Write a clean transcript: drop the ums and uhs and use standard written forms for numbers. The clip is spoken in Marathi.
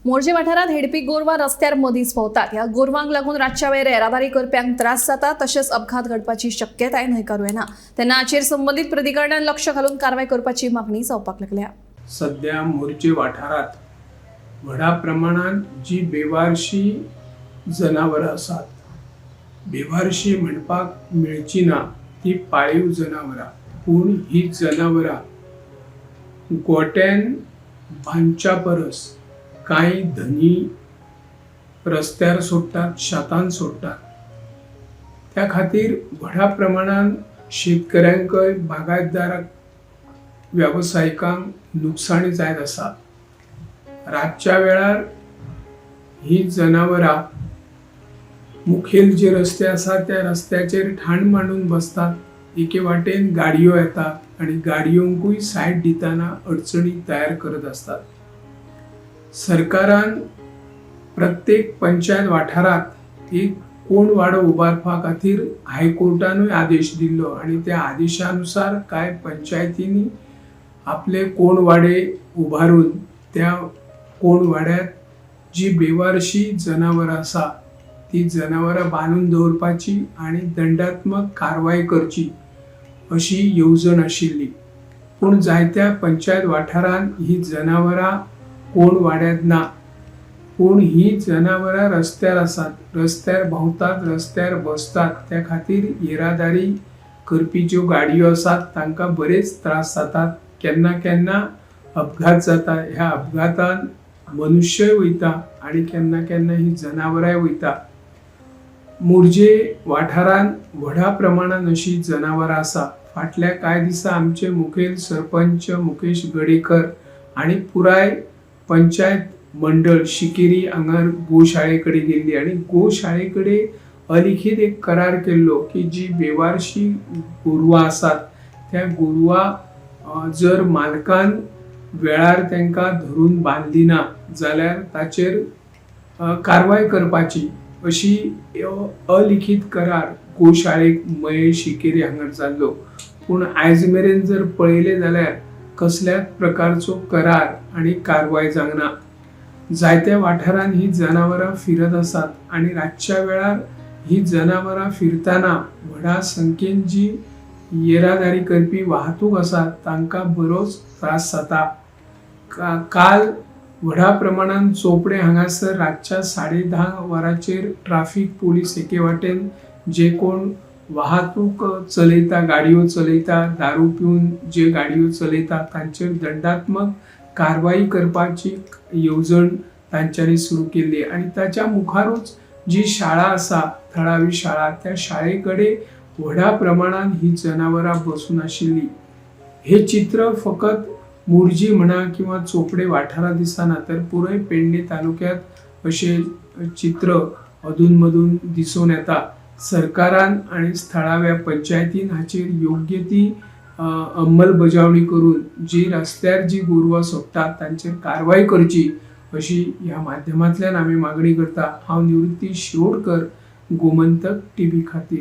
मोर्जे वाठारात हेडपी गोरवां रस्त्यार मदींच भोंवतात। ह्या गोरवांक लागून रातच्या वेळार येरादारी करप्यांक त्रास जाता, तशेंच अपघात घडपाची शक्यताय न्हयकारू येना। तेन्ना हाचेर संबंधीत प्राधिकरणान लक्ष घालून कारवाय करपाची मागणी जावपाक लागल्या। सध्या मोर्जे वाठारात व्हडा प्रमाणात जी बेवारशी जनावरां आसात, बेवारशी म्हणपाक मेळची ना ती पाळीव जनावरां, पूण ही जनावरां गोट्यान बांदच्या परस कांय धनी रस्त्यार सोडटात, शेतांत सोडटात। त्या खातीर व्हडा प्रमाणात शेतकऱ्यांकय बागायतदाराक व्यावसायिकांक नुकसाणी जायत आसा। रातच्या वेळार ही जनावरां मुखेल जे रस्ते आसा त्या रस्त्याचेर ठाण मांडून बसतात। एके वाटेन गाडयो येतात आनी गाडयोंकूय सायड दिताना अडचणी तयार करत असतात। सरकारान प्रत्येक पंचायत वाठारात एक कोण वाडो उबारपा खातीर हायकोर्टानूय आदेश दिल्लो आनी त्या आदेशानुसार कांय पंचायतींनी आपले कोण वाडे उबारून त्या कोण वाड्यात जी बेवारशी जनावरां आसा ती जनावरां बांदून दवरपाची आनी दंडात्मक कारवाय करची अशी येवजण आशिल्ली। पूण जायत्या पंचायत वाठारांत ही जनावरां कोण वाड्यात ना, पूण ही जनावरां रस्त्यार आसात, रस्त्यार भोंवतात, रस्त्यार बसतात। त्या खातीर येरादारी करपी ज्यो गाडयो आसात तांकां बरेच त्रास जातात। केन्ना केन्ना अपघात जाता, ह्या अपघातान मनुष्यय वयता आनी केन्ना केन्ना ही जनावरांय वयता। मोर्जे वाठारांत व्हडा प्रमाणात अशी जनावरां आसा। फाटल्या कांय दिसा आमचे मुखेल सरपंच मुकेश गडेकर आनी पुराय पंचायत मंडळ शिकेरी हांगा गोशाळे कडेन गेल्ली आनी गोशाळे कडेन अलिखीत एक करार केल्लो की जी बेवारशी गोरवां आसात त्या गोरवां जर मालकान वेळार तांकां धरून बांदली ना जाल्यार ताचेर कारवाय करपाची अशी अलिखीत करार गोशाळेक महेश शिकेरी हांगर जाल्लो। पूण आयज मेरेन जर पळयले जाल्यार कसल्याच प्रकारचो करार आनी कारवाय जावना। जायत्या वाठारांत ही जनावरां फिरत आसात आनी रातच्या वेळार ही जनावरां फिरताना व्हडा संख्येन जी येरादारी करपी वाहतूक आसा तांकां बरोच त्रास जाता। काल व्हडा प्रमाणात चोपडे हांगासर रातच्या 10:30 वरांचेर ट्राफिक पोलीस एके वाटेन जे कोण वाहतूक चलयता, गाडयो चलयता, दारू पिवन जे गाडयो चलयता तांचेर दंडात्मक कारवाई करपाची येवजण तांच्यांनी सुरू केल्ली आनी ताच्या मुखारूच जी शाळा आसा, थळावी शाळा, त्या शाळे कडेन व्हडा प्रमाणात ही जनावरां बसून आशिल्ली। हे चित्र फकत मोर्जी म्हणा किंवा चोपडे वाठारात दिसना तर पुराय पेडणे तालुक्यात अशे चित्र अधून मधून दिसून येता। सरकारान आनी स्थळाव्या पंचायतीन हाचेर योग्य ती अंमलबजावणी करून जी रस्त्यार जी गोरवां सोडटात तांचेर कारवाय करची अशी ह्या माध्यमांतल्यान आमी मागणी करता। हांव निवृत्ती शिरोडकर, गोमंतक टीव्ही खातीर।